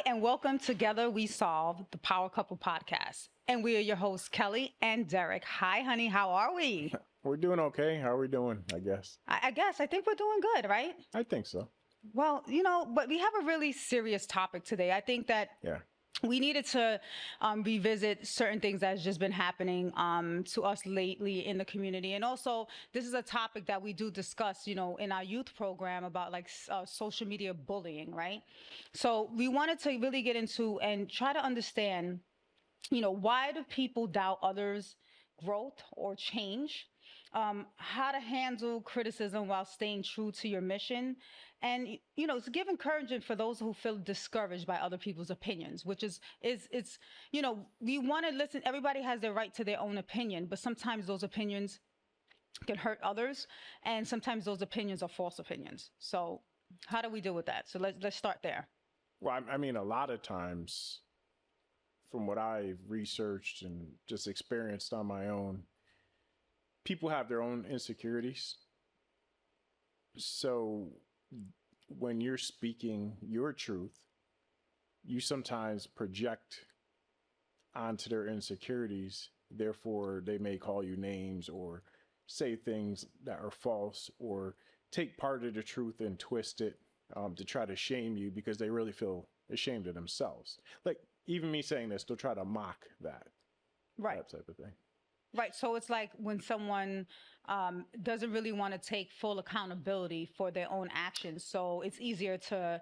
and welcome Together We Solve, the Power Couple podcast. And we are your hosts, Kelly and Derek. Hi, honey. How are we? We're doing okay. How are we doing, I guess? I think we're doing good, right? I think so. Well, but we have a really serious topic today. I think that Yeah. we needed to revisit certain things that's just been happening to us lately in the community. And also, this is a topic that we do discuss, in our youth program about like social media bullying, right? So we wanted to really get into and try to understand, why do people doubt others' growth or change? How to handle criticism while staying true to your mission, and to give encouragement for those who feel discouraged by other people's opinions, which is it's we want to listen. Everybody has their right to their own opinion, but sometimes those opinions can hurt others, and sometimes those opinions are false opinions. So how do we deal with that? So let's start there. Well, I mean, a lot of times, from what I've researched and just experienced on my own, people have their own insecurities. So when you're speaking your truth, you sometimes project onto their insecurities. Therefore, they may call you names or say things that are false or take part of the truth and twist it to try to shame you because they really feel ashamed of themselves. Like even me saying this, they'll try to mock that, Right. that type of thing. Right. So it's like when someone doesn't really want to take full accountability for their own actions. So it's easier to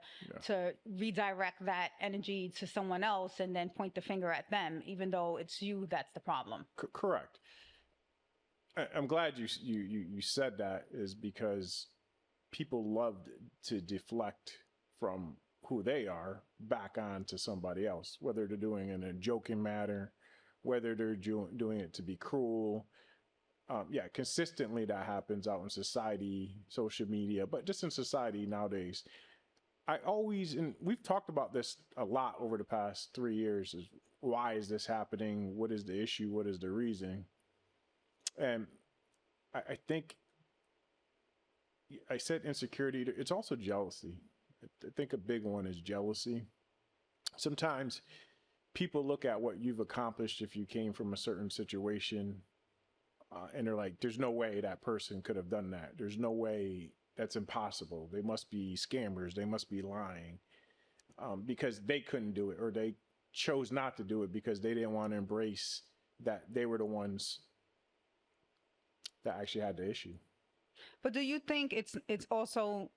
redirect that energy to someone else and then point the finger at them, even though it's you that's the problem. Correct. I'm glad you said that, is because people love to deflect from who they are back on to somebody else, whether they're doing it in a joking manner, whether they're doing it to be cruel. Yeah, consistently that happens out in society, social media, but just in society nowadays. I always, and we've talked about this a lot over the past 3 years, is why is this happening? What is the issue? What is the reason? And I think I said insecurity. It's also jealousy. I think a big one is jealousy. Sometimes people look at what you've accomplished if you came from a certain situation, and they're like, there's no way that person could have done that. There's no way, that's impossible. They must be scammers. They must be lying, because they couldn't do it, or they chose not to do it because they didn't want to embrace that they were the ones that actually had the issue. But do you think it's also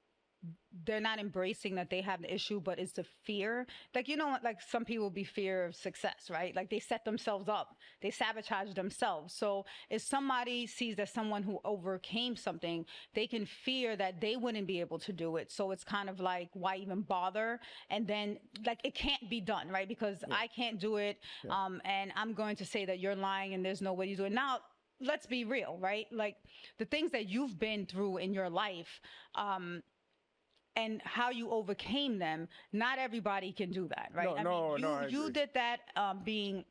they're not embracing that they have the issue, but it's the fear? Like, like some people be fear of success, right? Like they set themselves up, they sabotage themselves. So if somebody sees that someone who overcame something, they can fear that they wouldn't be able to do it. So it's kind of like, why even bother? And then like it can't be done, right? Because I can't do it. And I'm going to say that you're lying and there's no way you do it. Now, let's be real, right? Like the things that you've been through in your life, and how you overcame them, not everybody can do that, right? You did that, being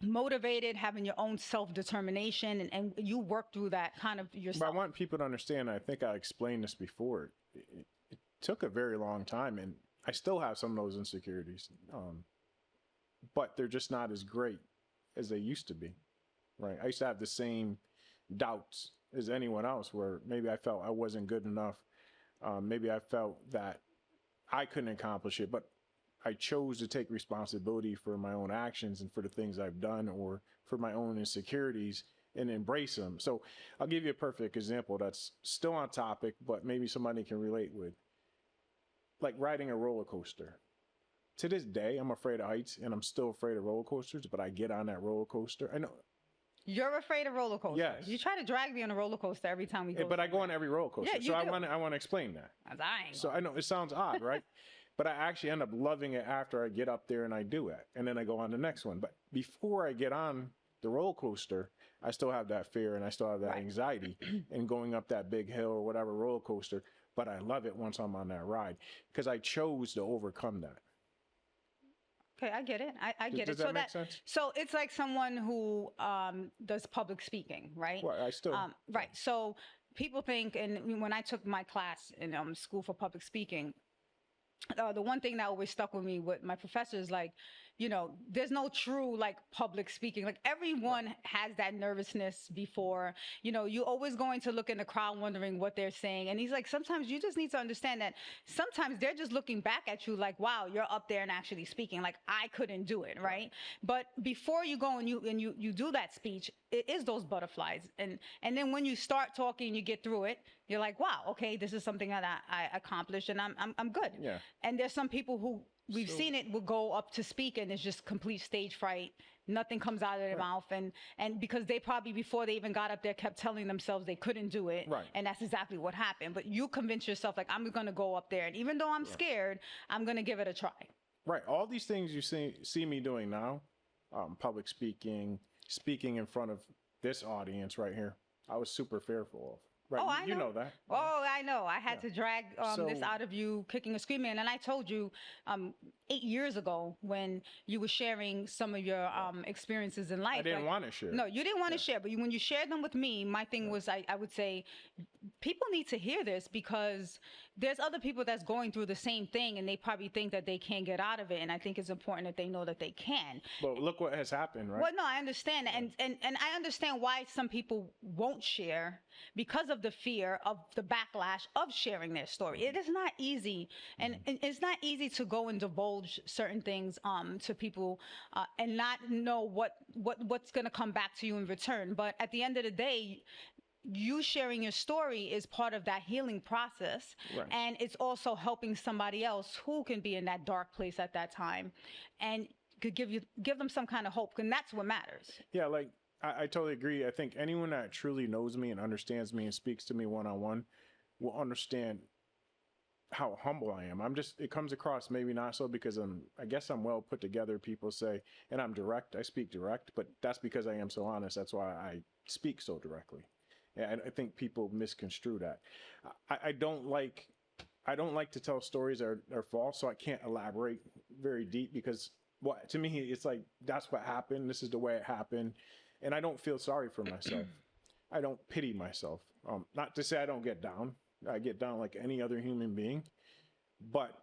motivated, having your own self-determination, and you worked through that kind of yourself. But I want people to understand, I think I explained this before, it took a very long time, and I still have some of those insecurities, but they're just not as great as they used to be, right? I used to have the same doubts as anyone else, where maybe I felt I wasn't good enough. Maybe I felt that I couldn't accomplish it, but I chose to take responsibility for my own actions and for the things I've done, or for my own insecurities, and embrace them. So I'll give you a perfect example that's still on topic, but maybe somebody can relate with. Like riding a roller coaster. To this day, I'm afraid of heights, and I'm still afraid of roller coasters, but I get on that roller coaster. I know. You're afraid of roller coasters. Yes. You try to drag me on a roller coaster every time we go. But I go on every roller coaster. Yeah, you so do. I want to explain that. I'm dying. So I know it sounds odd, right? But I actually end up loving it after I get up there and I do it. And then I go on the next one. But before I get on the roller coaster, I still have that fear and I still have that anxiety in going up that big hill or whatever roller coaster. But I love it once I'm on that ride because I chose to overcome that. Okay, I get it. I get Does it. that make sense? So it's like someone who does public speaking, right? Well, I still. Right. So people think, and when I took my class in school for public speaking, the one thing that always stuck with me with my professor is like, there's no true like public speaking. Like everyone has that nervousness before, you always going to look in the crowd wondering what they're saying. And he's like, sometimes you just need to understand that sometimes they're just looking back at you like, wow, you're up there and actually speaking. Like I couldn't do it, right? But before you go and you do that speech, it is those butterflies. And then when you start talking, you get through it, you're like, wow, okay, this is something that I accomplished and I'm good. Yeah. And there's some people who we've So- seen it will go up to speak and it's just complete stage fright. Nothing comes out of their mouth, and because they probably before they even got up there kept telling themselves they couldn't do it, Right. and that's exactly what happened. But you convince yourself like I'm gonna go up there, and even though I'm scared, I'm gonna give it a try. Right. All these things you see me doing now, public speaking, speaking in front of this audience right here, I was super fearful of. Right. Oh, I You know. know that. Oh, I know. I had to drag this So- out of you kicking and screaming. And I told you 8 years ago when you were sharing some of your experiences in life. I didn't like- want to share. No, you didn't want to share. But when you shared them with me, my thing was I would say people need to hear this because there's other people that's going through the same thing and they probably think that they can't get out of it. And I think it's important that they know that they can. But look what has happened, right? Well, no, I understand. And I understand why some people won't share because of the fear of the backlash of sharing their story. It is not easy. And it's not easy to go and divulge certain things to people and not know what's going to come back to you in return. But at the end of the day, you sharing your story is part of that healing process. Right. And it's also helping somebody else who can be in that dark place at that time and could give them some kind of hope. And that's what matters. Yeah, like I totally agree. I think anyone that truly knows me and understands me and speaks to me one-on-one will understand how humble I am. It comes across maybe not so because I guess I'm well put together, people say, and I'm direct. I speak direct, but that's because I am so honest. That's why I speak so directly. And I think people misconstrue that. I don't like to tell stories that are false, so I can't elaborate very deep because to me, it's like, that's what happened. This is the way it happened. And I don't feel sorry for myself. I don't pity myself. Not to say I don't get down. I get down like any other human being. But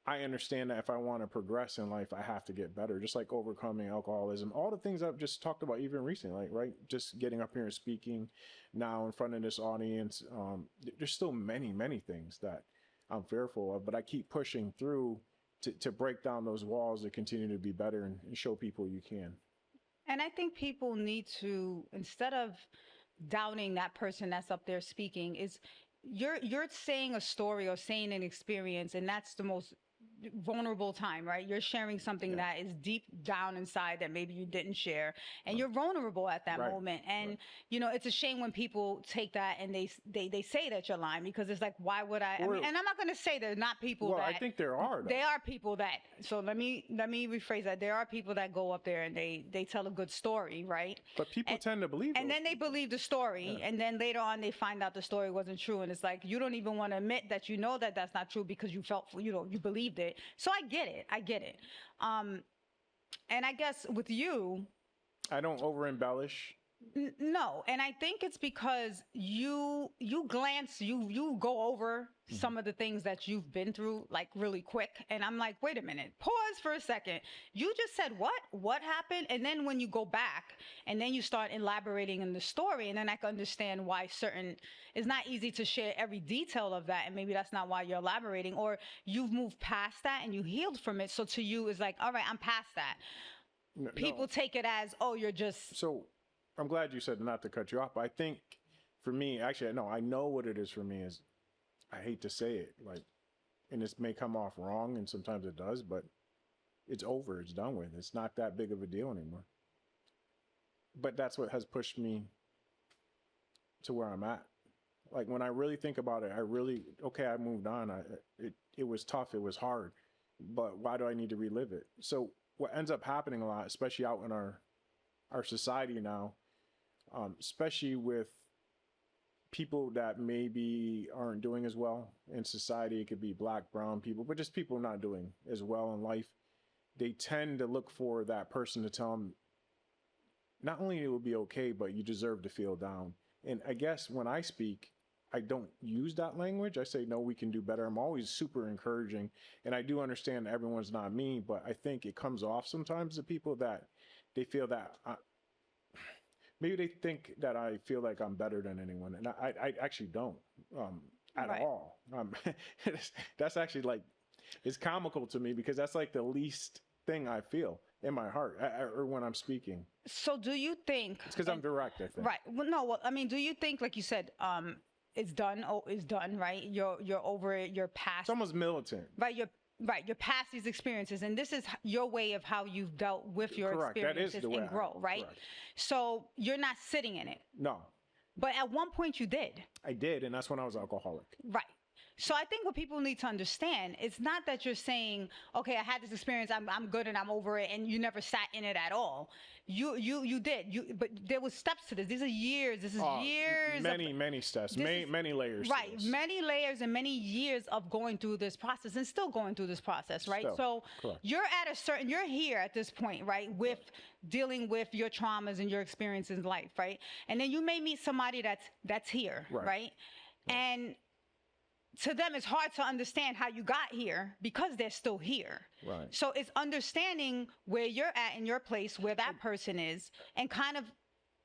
I understand that if I want to progress in life, I have to get better. Just like overcoming alcoholism, all the things I've just talked about even recently, like, right? Just getting up here and speaking now in front of this audience. There's still many, many things that I'm fearful of, but I keep pushing through to break down those walls to continue to be better and show people you can. And I think people need to, instead of doubting that person that's up there speaking, is you're saying a story or saying an experience, and that's the most vulnerable time, right? You're sharing something that is deep down inside that maybe you didn't share, and you're vulnerable at that moment. And it's a shame when people take that and they say that you're lying, because it's like, why would I mean, and I'm not going to say there's not people that I think there are, though. There are people that, so let me rephrase that. There are people that go up there and they tell a good story, right? But people tend to believe and those then they people. believe the story, and then later on they find out the story wasn't true, and it's like you don't even want to admit that that's not true because you felt you believed it. So I get it. And I guess with you, I don't over embellish. No, and I think it's because you go over some of the things that you've been through like really quick, and I'm like, wait a minute, pause for a second. You just said what happened? And then when you go back and then you start elaborating in the story, and then I can understand why it's not easy to share every detail of that, and maybe that's not why you're elaborating, or you've moved past that and you healed from it. So to you, it's like, all right, I'm past that. People take it as, oh, you're just so. I'm glad you said not to cut you off, but I think for me, actually, no, I know what it is for me is I hate to say it, like, and this may come off wrong, and sometimes it does, but it's over. It's done with. It's not that big of a deal anymore. But that's what has pushed me to where I'm at. Like, when I really think about it, I moved on. It was tough. It was hard. But why do I need to relive it? So what ends up happening a lot, especially out in our society now, especially with people that maybe aren't doing as well in society. It could be black, brown people, but just people not doing as well in life. They tend to look for that person to tell them not only it will be okay, but you deserve to feel down. And I guess when I speak, I don't use that language. I say, no, we can do better. I'm always super encouraging. And I do understand that everyone's not me, but I think it comes off sometimes to people that they feel that maybe they think that I feel like I'm better than anyone. And I actually don't at Right. all. That's actually like, it's comical to me because that's like the least thing I feel in my heart or when I'm speaking. So do you think, It's because I'm direct, I think. right? Well, no. Well, I mean, do you think, like you said, it's done. Oh, it's done. Right. You're over it. You're It's past. almost militant. Right. You're past these experiences, and this is your way of how you've dealt with your Correct. That is experiences the way and grow. Right. correct. So you're not sitting in it, No, but at one point you did. I did. And that's when I was alcoholic. Right. So I think what people need to understand, it's not that you're saying, okay, I had this experience, I'm good and I'm over it, and you never sat in it at all. You did. But there was steps to this. These are years. This is years. Many steps, many layers. Right. Many layers and many years of going through this process and still going through this process, right? Still, so correct. you're here at this point, right? With dealing with your traumas and your experiences in life, right? And then you may meet somebody that's here, right? And to them, it's hard to understand how you got here because they're still here. Right. So it's understanding where you're at in your place, where that person is, and kind of,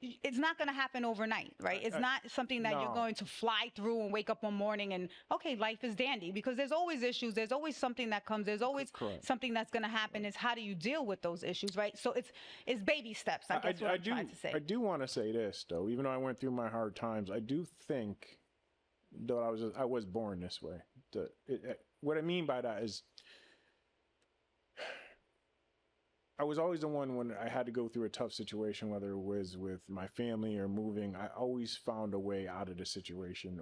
it's not going to happen overnight, right? It's not something that you're going to fly through and wake up one morning and, okay, life is dandy, because there's always issues. There's always something that comes. There's always something that's going to happen. Is how do you deal with those issues, right? So it's baby steps. I guess what I'm trying to say. I do want to say this, though. Even though I went through my hard times, I do think, though I was born this way. What I mean by that is, I was always the one when I had to go through a tough situation, whether it was with my family or moving. I always found a way out of the situation,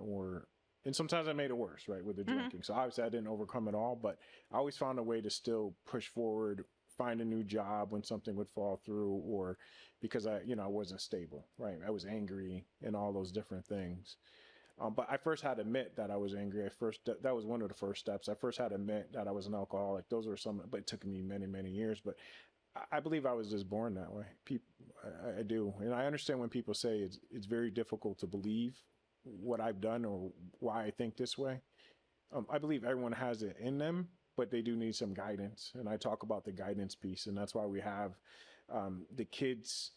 and sometimes I made it worse, right, with the drinking. So obviously I didn't overcome it all, but I always found a way to still push forward, find a new job when something would fall through, or because I wasn't stable, right? I was angry and all those different things. But I first had to admit that I was angry. That was one of the first steps. I first had to admit that I was an alcoholic. Those were but it took me many, many years. But I believe I was just born that way. I do. And I understand when people say it's very difficult to believe what I've done or why I think this way. I believe everyone has it in them, but they do need some guidance. And I talk about the guidance piece. And that's why we have the kids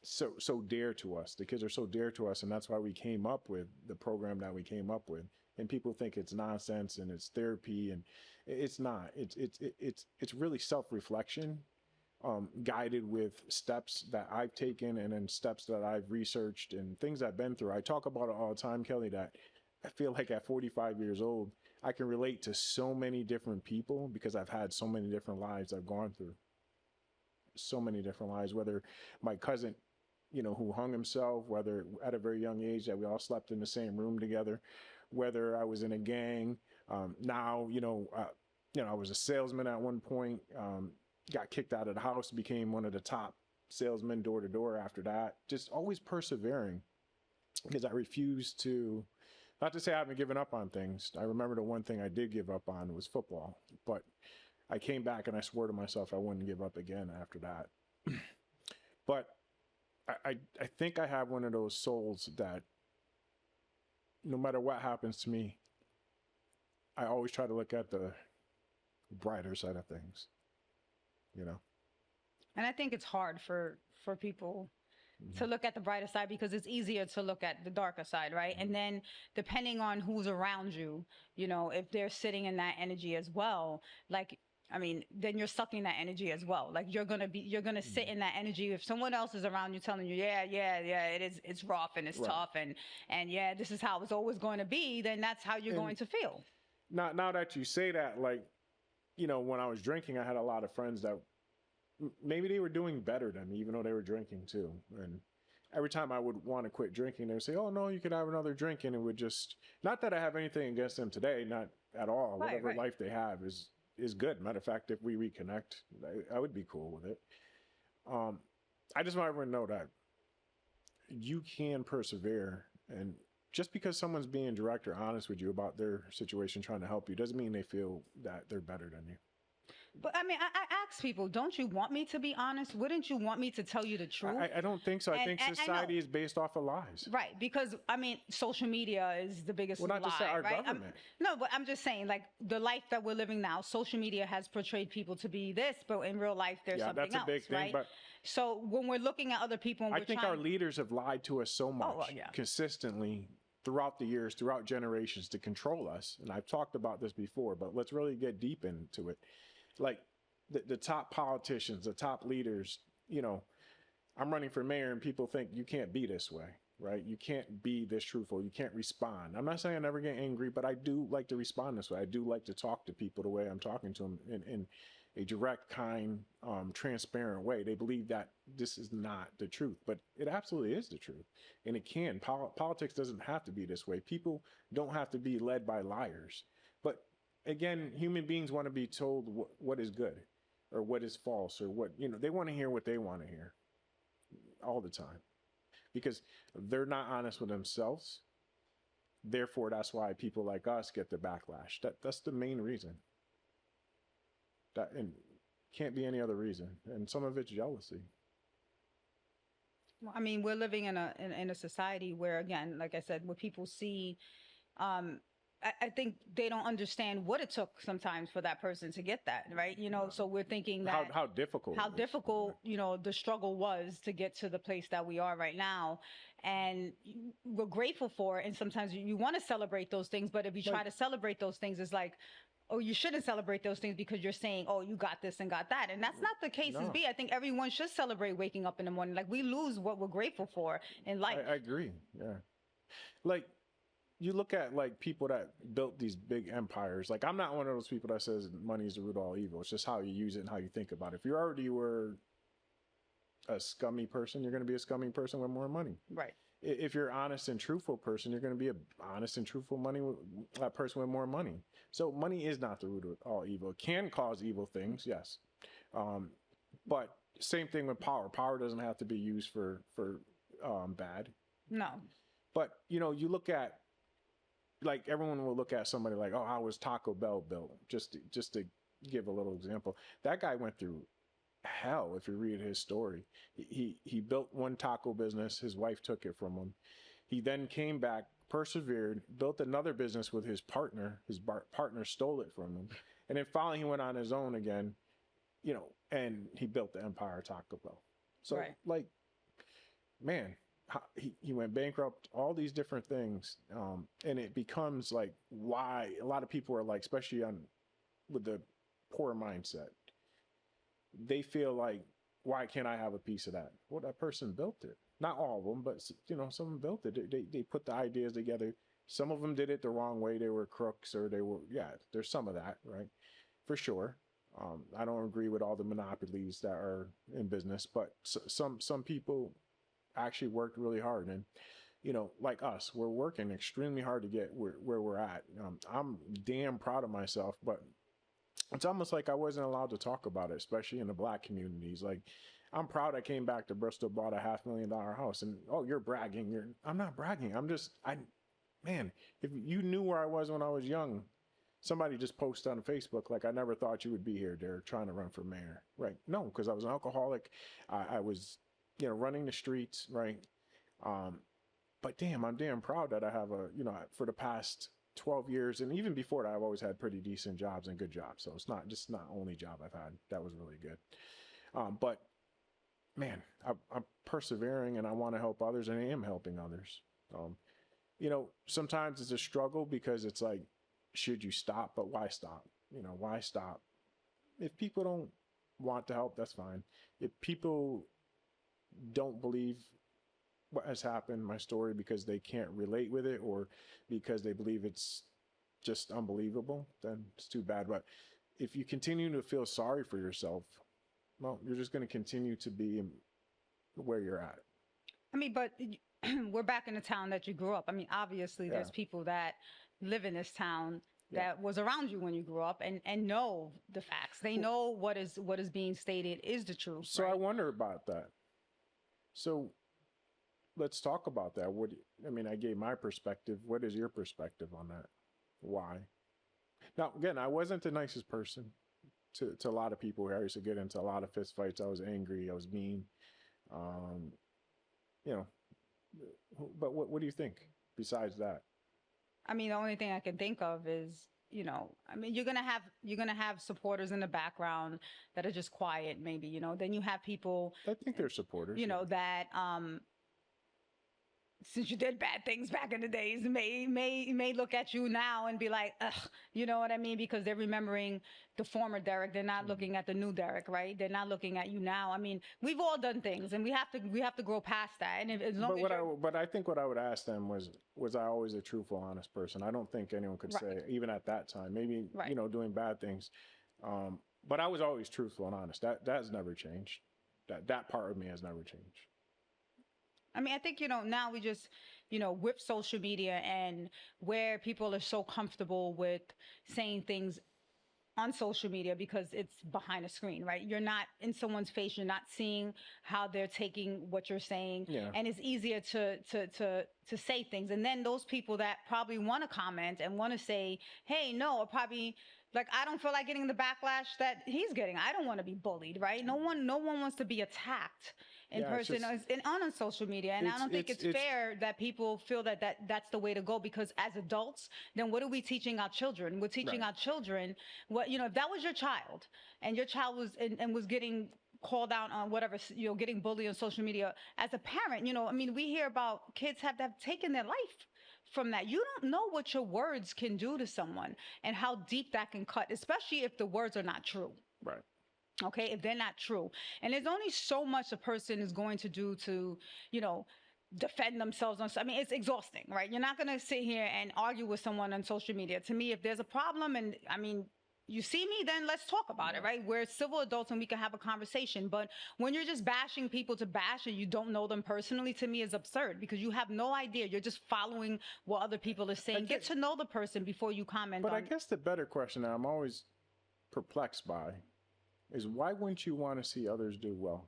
so dear to us. The kids are so dear to us, and that's why we came up with the program that we came up with. And people think it's nonsense and it's therapy, and it's not. It's really self-reflection, guided with steps that I've taken and then steps that I've researched and things I've been through. I talk about it all the time, Kelly, that I feel like at 45 years old, I can relate to so many different people because I've had so many different lives I've gone through. So many different lives, whether my cousin, who hung himself, whether at a very young age that we all slept in the same room together, whether I was in a gang. Now, I was a salesman at one point, got kicked out of the house, became one of the top salesmen door to door after that. Just always persevering because I refused to, not to say I haven't given up on things. I remember the one thing I did give up on was football, but I came back and I swore to myself I wouldn't give up again after that. But I think I have one of those souls that no matter what happens to me, I always try to look at the brighter side of things, And I think it's hard for people to look at the brighter side because it's easier to look at the darker side, right? And then depending on who's around you, if they're sitting in that energy as well, then you're sucking that energy as well. Like you're going to sit in that energy. If someone else is around you telling you, yeah, it's rough and it's tough and yeah, this is how it's always going to be, then that's how you're going to feel. Now that you say that, when I was drinking, I had a lot of friends that maybe they were doing better than me, even though they were drinking too. And every time I would want to quit drinking, they would say, oh no, you can have another drink. And it would just, not that I have anything against them today, not at all. Right, Whatever life they have is good. Matter of fact, if we reconnect, I would be cool with it. I just want everyone to know that you can persevere, and just because someone's being direct or honest with you about their situation, trying to help you, doesn't mean they feel that they're better than you. But I mean, I ask people, don't you want me to be honest? Wouldn't you want me to tell you the truth? I don't think so. I think And I know, society is based off of lies. right? Because I mean, social media is the biggest Well, not just lie, our right? government. No, but I'm just saying, like the life that we're living now, social media has portrayed people to be this, but in real life, there's Yeah, something that's a else, big thing. right? But So when we're looking at other people and I we're think our trying, leaders have lied to us so oh well, much yeah, consistently throughout the years, throughout generations to control us. And I've talked about this before, but let's really get deep into it. Like the top politicians, the top leaders, you know, I'm running for mayor and people think you can't be this way, right? You can't be this truthful. You can't respond. I'm not saying I never get angry, but I do like to respond this way. I do like to talk to people the way I'm talking to them in a direct, kind, transparent way. They believe that this is not the truth, but it absolutely is the truth. And it can. Politics doesn't have to be this way. People don't have to be led by liars. But again, human beings want to be told what is good or what is false or what, you know, they want to hear what they want to hear all the time because they're not honest with themselves. Therefore, that's why people like us get the backlash. That's the main reason. That and can't be any other reason. And some of it's jealousy. well, I mean, we're living in in a society where, again, like I said, where people see um I think they don't understand what it took sometimes for that person to get that, right? You know, so we're thinking that How difficult how it is. difficult, you know, the struggle was to get to the place that we are right now. And we're grateful for it. And sometimes you want to celebrate those things, but if you try Like to celebrate those things, it's like, oh, you shouldn't celebrate those things because you're saying, oh, you got this and got that. And that's not the case as no, be. I think everyone should celebrate waking up in the morning. Like we lose what we're grateful for in life. I agree. Yeah, like you look at like people that built these big empires. Like I'm not one of those people that says money is the root of all evil. It's just how you use it and how you think about it. If you already were a scummy person, you're going to be a scummy person with more money. Right. If you're honest and truthful person, you're going to be a honest and truthful person with more money. So money is not the root of all evil. It can cause evil things, yes, um, but same thing with power. Power doesn't have to be used for bad. No. But you know, you look at like everyone will look at somebody like, oh, how was Taco Bell built? Just to give a little example, that guy went through hell. If you read his story, he built one taco business. His wife took it from him. He then came back, persevered, built another business with his partner. His partner stole it from him, and then finally he went on his own again. You know, and he built the empire Taco Bell. So Right. like, man, he went bankrupt, all these different things, and it becomes like why a lot of people are like, especially on with the poor mindset, they feel like, why can't I have a piece of that? Well, that person built it. Not all of them, but you know, some of them built it. They put the ideas together. Some of them did it the wrong way. They were crooks, or they were, yeah. There's some of that, right? For sure. I don't agree with all the monopolies that are in business, but some people actually worked really hard, and you know, like us, we're working extremely hard to get where we're at. I'm damn proud of myself, but it's almost like I wasn't allowed to talk about it, especially in the black communities. Like, I'm proud I came back to Bristol, bought a $500,000 house, and oh, you're bragging. I'm not bragging. Man, if you knew where I was when I was young, somebody just posted on Facebook like, I never thought you would be here, Derek, trying to run for mayor, right? No, because I was an alcoholic. I was, you know, running the streets, right? Um, but damn, I'm damn proud that I have for the past 12 years, and even before that, I've always had pretty decent jobs and good jobs. So it's not just not only job I've had that was really good. But man, I'm persevering, and I want to help others, and I am helping others. Um, you know, sometimes it's a struggle because it's like, should you stop? But why stop? You know, why stop? If people don't want to help, that's fine. If people don't believe what has happened, my story, because they can't relate with it or because they believe it's just unbelievable, then it's too bad. But if you continue to feel sorry for yourself, well, you're just going to continue to be where you're at. I mean, but we're back in the town that you grew up. I mean, obviously, Yeah. there's people that live in this town Yeah. that was around you when you grew up and know the facts. They know what is being stated is the truth. So right? I wonder about that. So let's talk about that. I mean, I gave my perspective. What is your perspective on that? Why? Now, again, I wasn't the nicest person. to a lot of people. I used to get into a lot of fist fights. I was angry. I was mean. Um, you know, but what do you think besides that? I mean, the only thing I can think of is, I mean, you're gonna have supporters in the background that are just quiet, maybe, Then you have people, I think they're supporters. that since you did bad things back in the days, may look at you now and be like, ugh, you know what I mean? Because they're remembering the former Derek. They're not looking at the new Derek, right? They're not looking at you now. I mean, we've all done things, and we have to grow past that. And as long But I think what I would ask them was I always a truthful, honest person? I don't think anyone could say, even at that time, maybe doing bad things, but I was always truthful and honest. That has never changed. That part of me has never changed. I mean, I think, now we just, with social media and where people are so comfortable with saying things on social media because it's behind a screen, right? You're not in someone's face. You're not seeing how they're taking what you're saying. Yeah. And it's easier to say things. And then those people that probably want to comment and want to say, hey, no, are probably like, I don't feel like getting the backlash that he's getting. I don't want to be bullied, right? No one wants to be attacked in person and on social media. And I don't think it's fair that people feel that's the way to go, because as adults, then what are we teaching our children? We're teaching our children what, if that was your child and your child was and was getting called out on whatever, getting bullied on social media, as a parent, I mean, we hear about kids have taken their life from that. You don't know what your words can do to someone and how deep that can cut, especially if the words are not true. Right. Okay, if they're not true. And there's only so much a person is going to do to, defend themselves on. I mean, it's exhausting, right? You're not going to sit here and argue with someone on social media. To me, if there's a problem, and I mean, you see me, then let's talk about it, right? We're civil adults and we can have a conversation. But when you're just bashing people to bash and you don't know them personally, to me is absurd, because you have no idea. You're just following what other people are saying. Get to know the person before you comment. But I guess the better question that I'm always perplexed by is, why wouldn't you want to see others do well?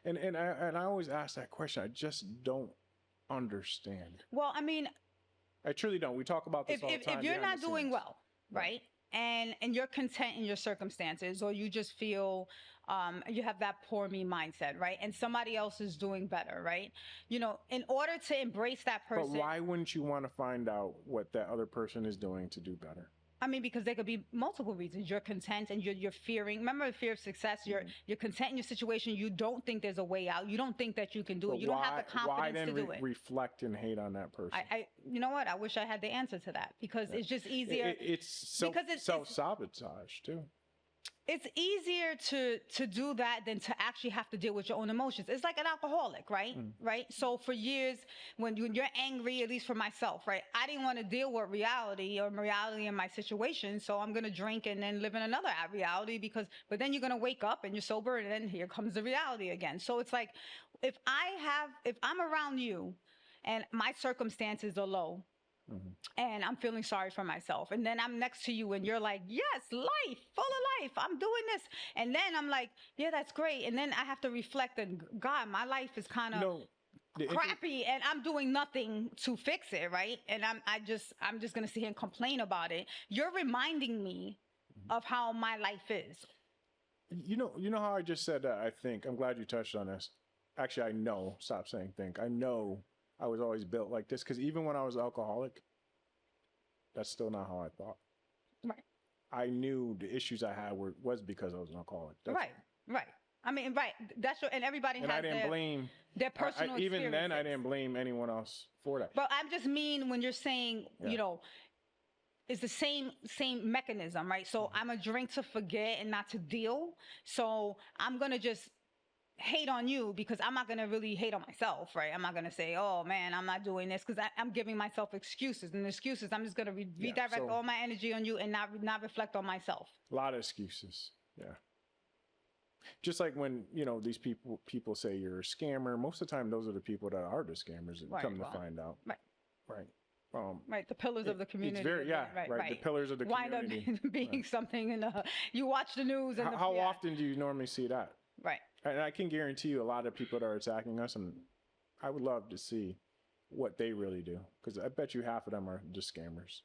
And I always ask that question. I just don't understand. Well, I mean, I truly don't. We talk about this all the time. If you're not doing well, right? And you're content in your circumstances, or you just feel you have that poor me mindset, right? And somebody else is doing better, right? In order to embrace that person. But why wouldn't you want to find out what that other person is doing to do better? I mean, because there could be multiple reasons. You're content and you're fearing. Remember the fear of success. You're content in your situation. You don't think there's a way out. You don't think that you can do it. You don't have the confidence to do it. Reflect and hate on that person? You know what? I wish I had the answer to that, because it's just easier. It's self-sabotage too. It's easier to do that than to actually have to deal with your own emotions. It's like an alcoholic, right? Right. So for years, when you're angry, at least for myself, right, I didn't want to deal with reality in my situation. So I'm going to drink and then live in another reality, but then you're going to wake up and you're sober, and then here comes the reality again. So it's like, if I'm around you and my circumstances are low, and I'm feeling sorry for myself, and then I'm next to you and you're like, yes, life, full of life, I'm doing this, and then I'm like, yeah, that's great, and then I have to reflect, and God, my life is kind of crappy, and I'm doing nothing to fix it, right? And I'm just gonna sit here and complain about it. You're reminding me of how my life is. You know how I just said that? I think I'm glad you touched on this. Actually, I know. Stop saying think. I know I was always built like this, because even when I was alcoholic, that's still not how I thought. Right. I knew the issues I had was because I was an alcoholic. Right. I mean, right. That's and everybody has. I didn't blame their personal experiences. Even then, I didn't blame anyone else for that. But I just mean, when you're saying, it's the same mechanism, right? So I'm a drink to forget and not to deal. So I'm gonna just hate on you, because I'm not going to really hate on myself, right? I'm not going to say, oh man, I'm not doing this, because I'm giving myself excuses, and excuses, I'm just going to redirect all my energy on you and not reflect on myself. A lot of excuses. Yeah. Just like when, these people say you're a scammer, most of the time those are the people that are the scammers that come to find out. Right. The pillars of the community. It's very, right. The pillars of the community. Wind up being something, you watch the news. And how often do you normally see that? Right. And I can guarantee you a lot of people that are attacking us, and I would love to see what they really do, because I bet you half of them are just scammers,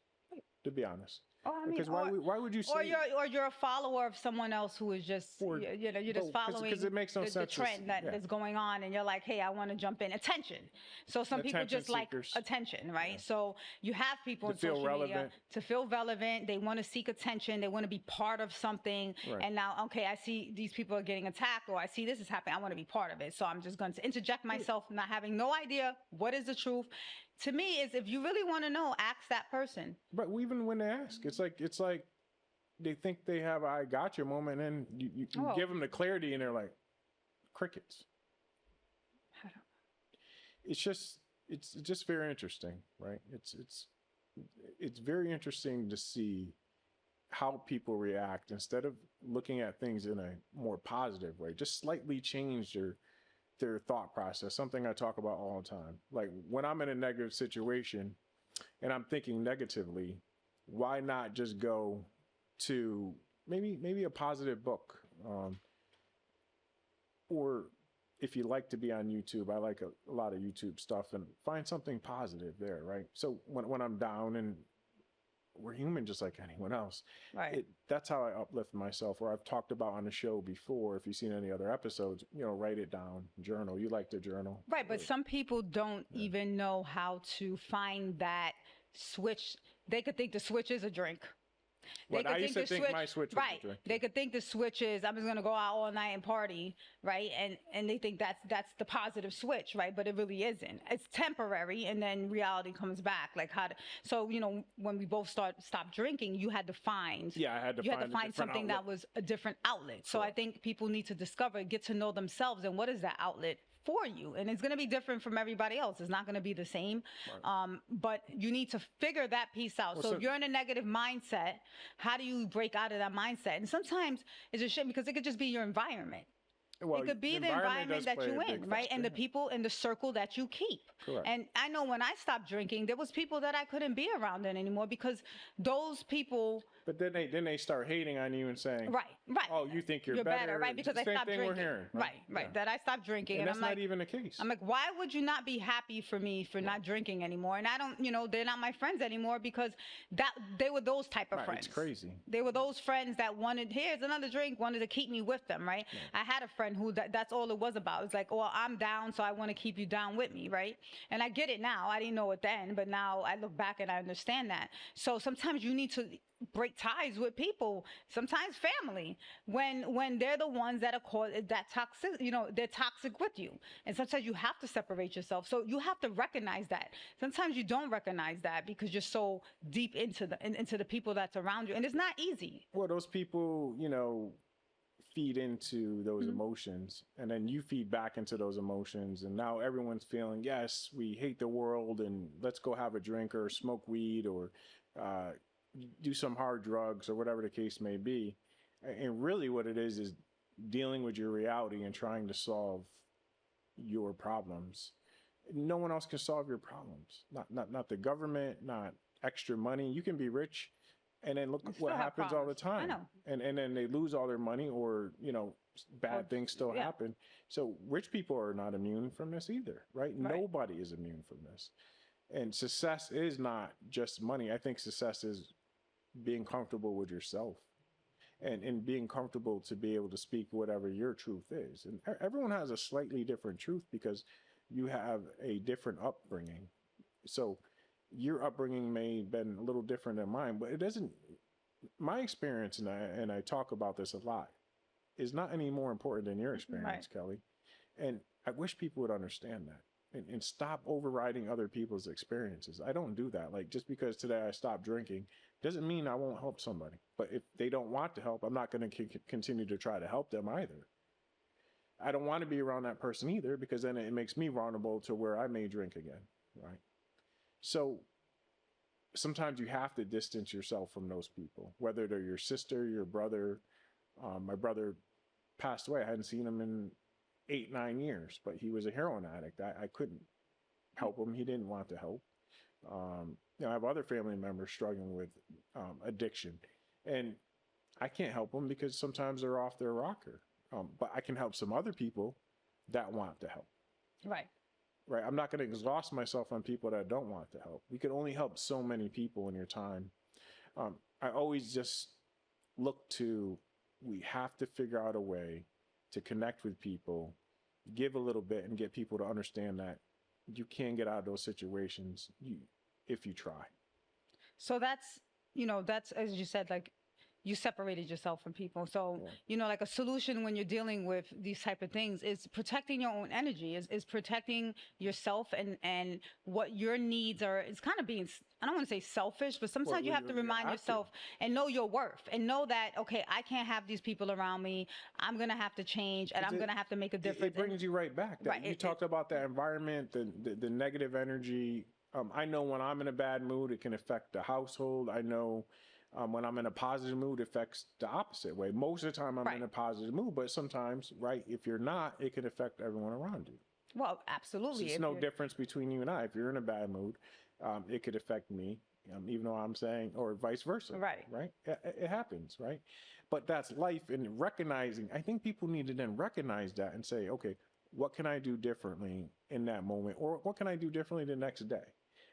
to be honest. Oh, I mean, Because why would you say, or you're a follower of someone else who is just or you know, you're just following because it makes no the sense trend yeah, that's going on, and you're like, hey, I want to jump in. Attention. So some people attention just like seekers, attention, yeah, right? So you have people to on feel social media relevant, to feel relevant. They want to seek attention. They want to be part of something. right. And now, okay, I see these people are getting attacked, or I see this is happening. I want to be part of it. So I'm just going to interject myself, not having no idea what is the truth. To me, is if you really want to know, ask that person. But even when they ask, it's like they think they have a I got you moment, and you Oh, give them the clarity, and they're like crickets. It's just it's just very interesting, right? It's very interesting to see how people react instead of looking at things in a more positive way. Just slightly change their thought process. Something I talk about all the time. Like when I'm in a negative situation and I'm thinking negatively, why not just go to maybe a positive book, or if you like to be on YouTube, I like a lot of YouTube stuff, and find something positive there, right? So when I'm down, and we're human just like anyone else, right. that's how I uplift myself. Or I've talked about on the show before, if you've seen any other episodes, write it down, journal. You like to journal. Right, but some people don't Yeah. even know how to find that switch. They could think the switch is a drink. They But I could used think to the think switch, my switch was right? a drink. They could think the switch is I'm just gonna go out all night and party, right? And they think that's the positive switch, right? But it really isn't. It's temporary, and then reality comes back. Like how? So when we both stopped drinking, you had to find. Yeah, I had to You had to find a find different something outlet. that was a different outlet. So I Correct. think people need to discover, get to know themselves, and what is that outlet for you, and it's going to be different from everybody else. It's not going to be the same. Right. But you need to figure that piece out. Well, So so if you're in a negative mindset, how do you break out of that mindset? And sometimes it's a shame because it could just be your environment. well, It could the be the environment environment does that play you a in, big right? And factor. the people in the circle that you keep. Correct. And I know when I stopped drinking, there was people that I couldn't be around anymore because those people. But then they start hating on you and saying, Right. "Oh, you think you're better, better?" right? Because I Same stopped thing drinking. we're hearing. Right. Yeah. That I stopped drinking, And and that's I'm not like, even the case. why would you not be happy for me for not drinking anymore? And I don't, they're not my friends anymore because that they were those type of Right, friends. it's crazy. They were those friends that wanted, here's another drink, wanted to keep me with them, right? I had a friend who that's all it was about. It's like, well, I'm down, so I want to keep you down with me, right? And I get it now. I didn't know it then, but now I look back and I understand that. So sometimes you need to break ties with people, sometimes family, when they're the ones that are called that toxic, they're toxic with you. And sometimes you have to separate yourself. So you have to recognize that. Sometimes you don't recognize that because you're so deep into the people that's around you, and it's not easy. Well, those people, feed into those emotions, and then you feed back into those emotions, and now everyone's feeling, yes, we hate the world, and let's go have a drink or smoke weed or uh, do some hard drugs or whatever the case may be. And really what it is dealing with your reality and trying to solve your problems. No one else can solve your problems. Not the government, not extra money. You can be rich, and then look what happens all the time. I know. And then they lose all their money, or bad things still happen. So rich people are not immune from this either, right? Nobody is immune from this. And success is not just money. I think success is being comfortable with yourself, and being comfortable to be able to speak whatever your truth is. And everyone has a slightly different truth because you have a different upbringing. So your upbringing may have been a little different than mine, but it doesn't, my experience, and I talk about this a lot, is not any more important than your experience, Kelly. And I wish people would understand that. And stop overriding other people's experiences. I don't do that. Like, just because today I stopped drinking doesn't mean I won't help somebody. But if they don't want to help, I'm not going to continue to try to help them either. I don't want to be around that person either, because then it makes me vulnerable to where I may drink again, right? So sometimes you have to distance yourself from those people, whether they're your sister, your brother. My brother passed away. I hadn't seen him in 8-9 years, but he was a heroin addict. I couldn't help him. He didn't want to help. I have other family members struggling with addiction, and I can't help them because sometimes they're off their rocker. But I can help some other people that want to help. Right. I'm not going to exhaust myself on people that don't want to help. You can only help so many people in your time. I always just look to, we have to figure out a way to connect with people, give a little bit, and get people to understand that you can get out of those situations if you try. So that's, that's, as you said, like, you separated yourself from people. So, Yeah. like a solution when you're dealing with these type of things is protecting your own energy, is protecting yourself and what your needs are. It's kind of being, I don't want to say selfish, but Well, sometimes you have to you remind have to. yourself and know your worth and know that, okay, I can't have these people around me. I'm going to have to change and 'Cause I'm going to have to make a difference. It brings you right back. That Right. you talked about that environment, the negative energy. I know when I'm in a bad mood, it can affect the household. I know when I'm in a positive mood, it affects the opposite way. Most of the time, I'm Right. in a positive mood, but sometimes, right, if you're not, it can affect everyone around you. Well, So absolutely. it's no difference between you and I. If you're in a bad mood, it could affect me, even though I'm saying, or vice versa. Right. Right. It happens. Right. But that's life. And recognizing, I think people need to then recognize that and say, okay, what can I do differently in that moment? Or what can I do differently the next day?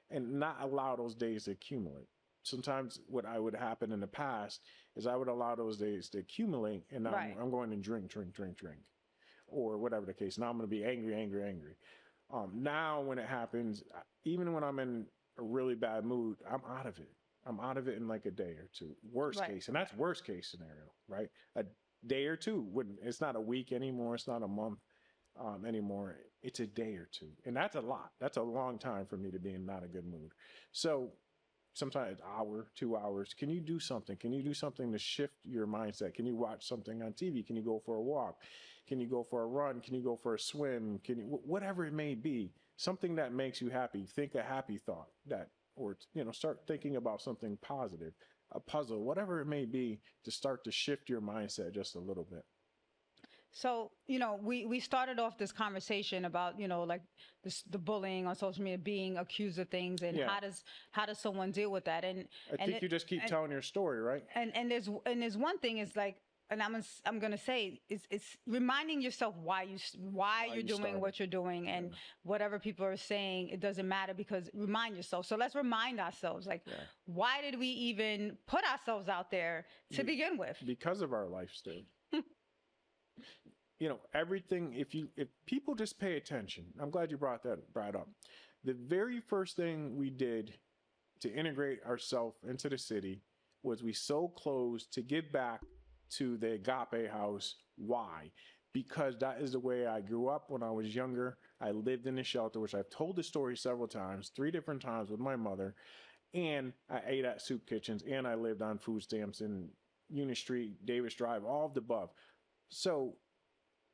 And not allow those days to accumulate. Sometimes what I would happen in the past is I would allow those days to accumulate, and Right. I'm going to drink, or whatever the case. Now I'm going to be angry, angry. Now when it happens, even when I'm in a really bad mood, I'm out of it. I'm out of it in like a day or two. Worst Right. case, and that's worst case scenario, right? A day or two. Wouldn't, it's not a week anymore. It's not a month anymore. It's a day or two, and that's a lot. That's a long time for me to be in not a good mood. So sometimes an hour, 2 hours. Can you do something? Can you do something to shift your mindset? Can you watch something on TV? Can you go for a walk? Can you go for a run? Can you go for a swim? Can you, whatever it may be, something that makes you happy. Think a happy thought that, or, start thinking about something positive, a puzzle, whatever it may be, to start to shift your mindset just a little bit. So, we started off this conversation about, like the bullying on social media, being accused of things, and Yeah. how does someone deal with that? I think you just keep telling your story, right? And there's one thing is like, and I'm gonna say it's reminding yourself why you're you doing started. what you're doing, and Yeah. whatever people are saying, it doesn't matter, because remind yourself. So let's remind ourselves, like, Yeah. why did we even put ourselves out there to begin with? Because of our life stage. Everything, if people just pay attention, I'm glad you brought up. The very first thing we did to integrate ourselves into the city was we sold clothes to give back to the Agape House. Why? Because that is the way I grew up when I was younger. I lived in a shelter, which I've told the story several times, 3 different times with my mother, and I ate at soup kitchens, and I lived on food stamps in Union Street, Davis Drive, all of the above. So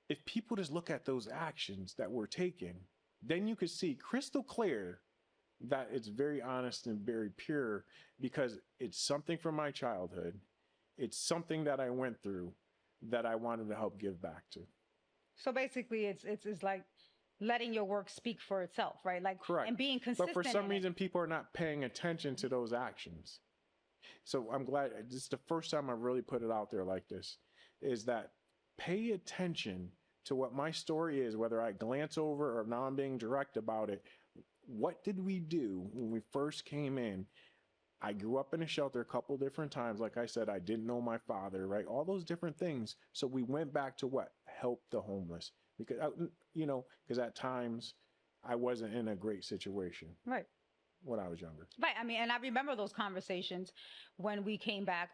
if people just look at those actions that were taken, then you could see crystal clear that it's very honest and very pure, because it's something from my childhood. It's something that I went through that I wanted to help give back to. So basically, it's like letting your work speak for itself, right? Like, Correct. and being consistent. But for some in it. reason, people are not paying attention to those actions. So I'm glad this is the first time I've really put it out there like this, is that pay attention to what my story is, whether I glance over or now I'm being direct about it. What did we do when we first came in? I grew up in a shelter a couple different times. Like I said, I didn't know my father, right? All those different things. So we went back to what? Help the homeless. Because, because at times I wasn't in a great situation. Right. When I was younger. Right. I mean, and I remember those conversations when we came back.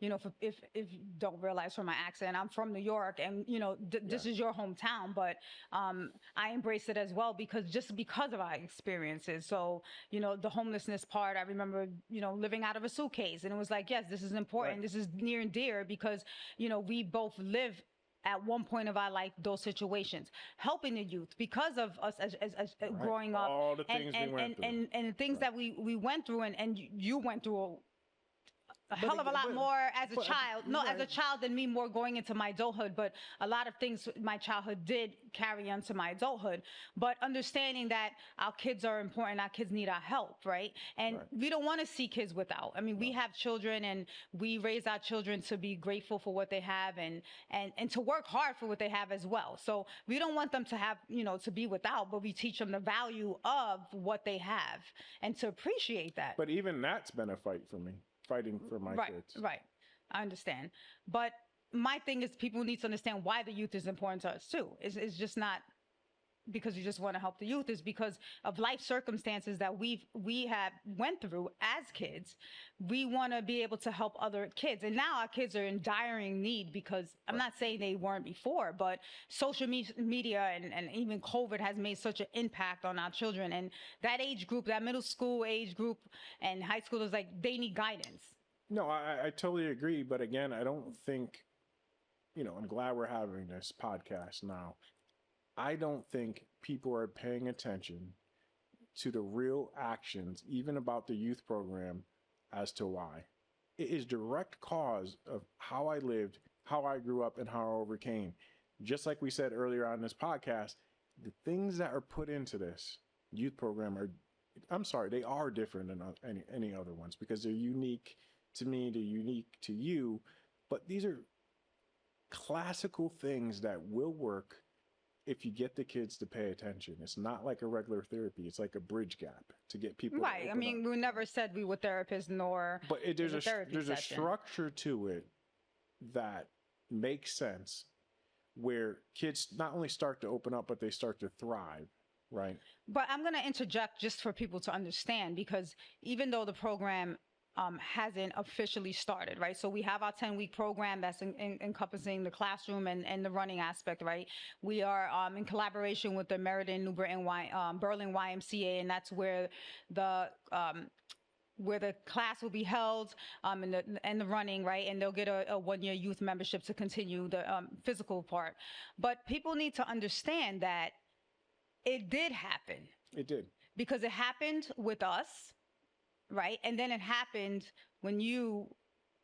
If you don't realize from my accent, I'm from New York, and this is your hometown, but I embrace it as well, because of our experiences. So the homelessness part, I remember living out of a suitcase, and it was like, yes, this is important. Right. This is near and dear, because we both live at one point of our life those situations, helping the youth because of us as right. growing up, all the things we went through, and the things right. that we went through, and you went through a hell of a lot more as a child. No, right. as a child than me, more going into my adulthood. But a lot of things my childhood did carry on to my adulthood. But understanding that our kids are important, our kids need our help, right? And right. we don't want to see kids without. I mean, we have children, and we raise our children to be grateful for what they have, and to work hard for what they have as well. So we don't want them to have, to be without, but we teach them the value of what they have and to appreciate that. But even that's been a fight for me. fighting for my Right, kids. right. I understand. But my thing is people need to understand why the youth is important to us too. It's just not because you just want to help the youth, is because of life circumstances that we have went through as kids. We want to be able to help other kids, and now our kids are in diring need, because I'm Right. not saying they weren't before, but social media and even COVID has made such an impact on our children, and that age group, that middle school age group and high schoolers, like, they need guidance. No, I totally agree. But again, I don't think, I'm glad we're having this podcast now. I don't think people are paying attention to the real actions, even about the youth program, as to why. It is direct cause of how I lived, how I grew up, and how I overcame. Just like we said earlier on this podcast, the things that are put into this youth program are, I'm sorry, they are different than any other ones, because they're unique to me, they're unique to you. But these are classical things that will work if you get the kids to pay attention. It's not like a regular therapy. It's like a bridge gap to get people Right. to I open mean, up. we never said we were therapists, nor But is a therapy there's a session. structure to it that makes sense, where kids not only start to open up, but they start to thrive, right? But I'm going to interject just for people to understand, because even though the program hasn't officially started, right? So we have our 10-week program that's encompassing the classroom and the running aspect, right? We are in collaboration with the Meriden New Britain Berlin YMCA, and that's where the class will be held, and the running, right? And they'll get a 1-year youth membership to continue the physical part. But people need to understand that it did happen. It did. Because it happened with us, right? And then it happened when you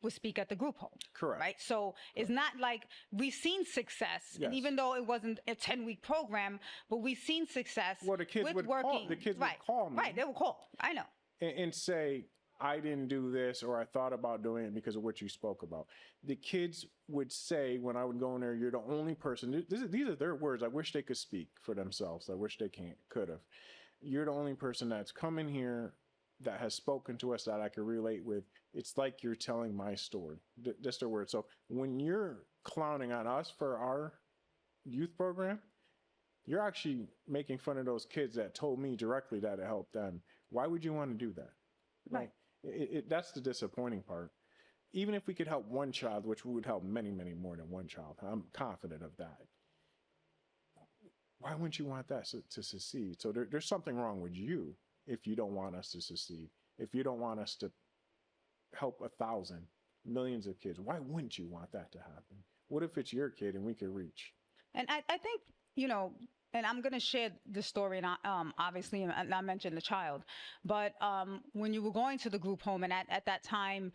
would speak at the group home. Correct. Right? So it's not like we've seen success, Yes. and even though it wasn't a 10-week program, but we've seen success. Well, the kids with would working. call. The kids Right. would call me. Right, they would call. I know. And say, I didn't do this, or I thought about doing it because of what you spoke about. The kids would say, when I would go in there, you're the only person. These are their words. I wish they could speak for themselves. I wish they could have. You're the only person that's come in here that has spoken to us that I can relate with. It's like you're telling my story. That's their word. So when you're clowning on us for our youth program, you're actually making fun of those kids that told me directly that it helped them. Why would you want to do that? Right. That's the disappointing part. Even if we could help one child, which would help many, many more than one child, I'm confident of that. Why wouldn't you want that to succeed? So there's something wrong with you if you don't want us to succeed. If you don't want us to help 1,000, millions of kids, why wouldn't you want that to happen? What if it's your kid and we could reach? And I think, and I'm going to share the story, and obviously, and I mentioned the child, but when you were going to the group home, and at that time,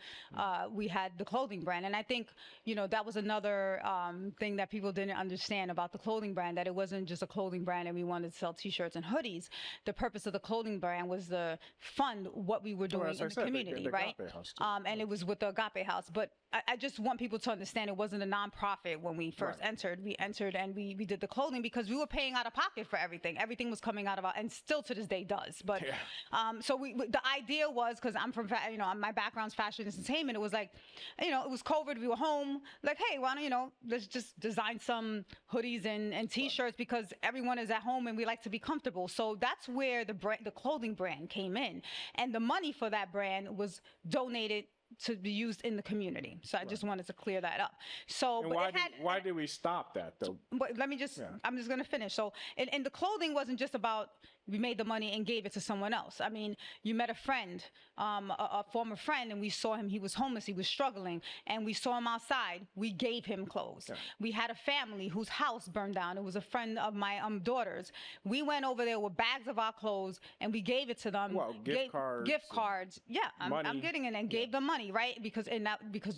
we had the clothing brand. And I think, that was another thing that people didn't understand about the clothing brand, that it wasn't just a clothing brand and we wanted to sell T-shirts and hoodies. The purpose of the clothing brand was to fund what we were doing in the community, right? And it was with the Agape House. But I just want people to understand it wasn't a nonprofit when we first entered. We entered and we did the clothing because we were paying out of pocket for everything. Everything was coming out of our, and still to this day does. But so the idea was, because I'm from, my background's fashion and entertainment. It was like, it was COVID. We were home. Like, hey, why don't let's just design some hoodies and T-shirts, because everyone is at home and we like to be comfortable. So that's where the clothing brand came in, and the money for that brand was donated to be used in the community. So I just wanted to clear that up. So, and why did we stop that though? But let me just, I'm just going to finish. So, and the clothing wasn't just about we made the money and gave it to someone else. I mean, you met a friend, a former friend, and we saw him. He was homeless. He was struggling, and we saw him outside. We gave him clothes. Yeah. We had a family whose house burned down. It was a friend of my daughter's. We went over there with bags of our clothes, and we gave it to them. Well, gift cards. Yeah, I'm getting it, and gave them money, right? Because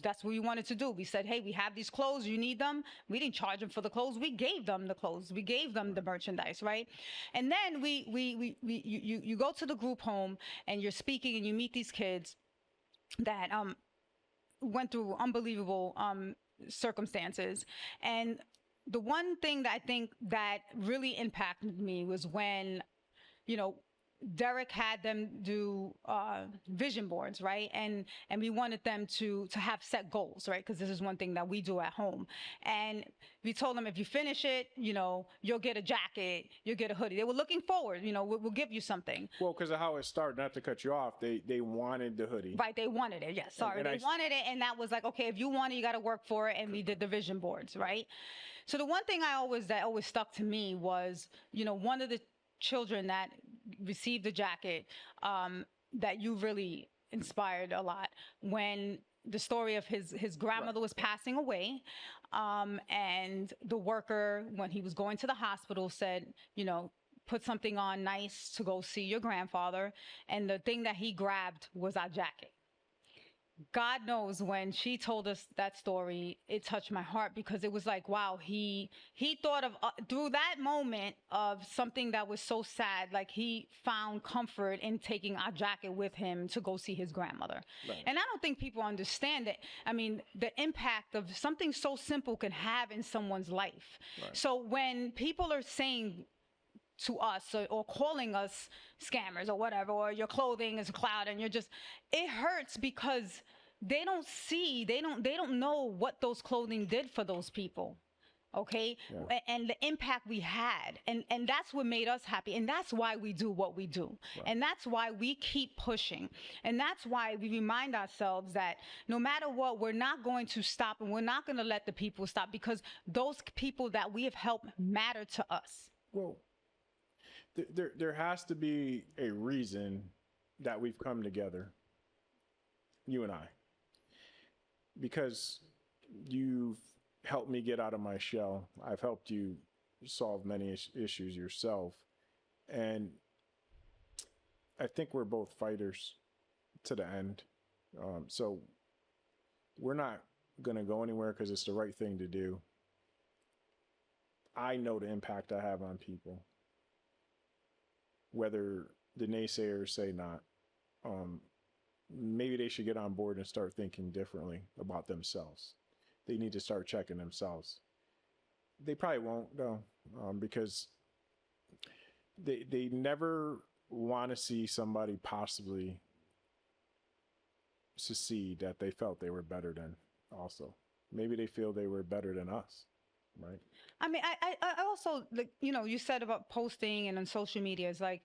that's what we wanted to do. We said, hey, we have these clothes. You need them. We didn't charge them for the clothes. We gave them the clothes. We gave them the merchandise, right? And then you go to the group home and you're speaking and you meet these kids that went through unbelievable circumstances. And the one thing that I think that really impacted me was when, Derek had them do vision boards, right? And we wanted them to have set goals, right? Because this is one thing that we do at home. And we told them if you finish it, you'll get a jacket, you'll get a hoodie. They were looking forward, we'll give you something. Well, because of how it started, not to cut you off, they wanted the hoodie. Right, they wanted it. Yes, sorry, they wanted it, and that was like, okay, if you want it, you got to work for it. And we did the vision boards, right? So the one thing that always stuck to me was, one of the children that received the jacket, that you really inspired a lot when the story of his grandmother was passing away, and the worker, when he was going to the hospital, said, put something on nice to go see your grandfather, and the thing that he grabbed was our jacket. God knows, when she told us that story, it touched my heart, because it was like, wow, he thought of, through that moment of something that was so sad, like he found comfort in taking our jacket with him to go see his grandmother. Right. And I don't think people understand it. I mean, the impact of something so simple can have in someone's life. Right. So when people are saying to us, or calling us scammers or whatever, or your clothing is a cloud, and it hurts, because they don't know what those clothing did for those people. Okay. Yeah. And the impact we had, and that's what made us happy, and that's why we do what we do. Right. And that's why we keep pushing, and that's why we remind ourselves that no matter what, we're not going to stop, and we're not going to let the people stop, because those people that we have helped matter to us. Well, there has to be a reason that we've come together, you and I, because you've helped me get out of my shell. I've helped you solve many issues yourself. And I think we're both fighters to the end. So we're not going to go anywhere because it's the right thing to do. I know the impact I have on people, whether the naysayers say not. Maybe they should get on board and start thinking differently about themselves. They need to start checking themselves. They probably won't, though, because they never want to see somebody possibly succeed that they felt they were better than also. Maybe they feel they were better than us, right? I mean, I also, like, you said about posting and on social media, it's like,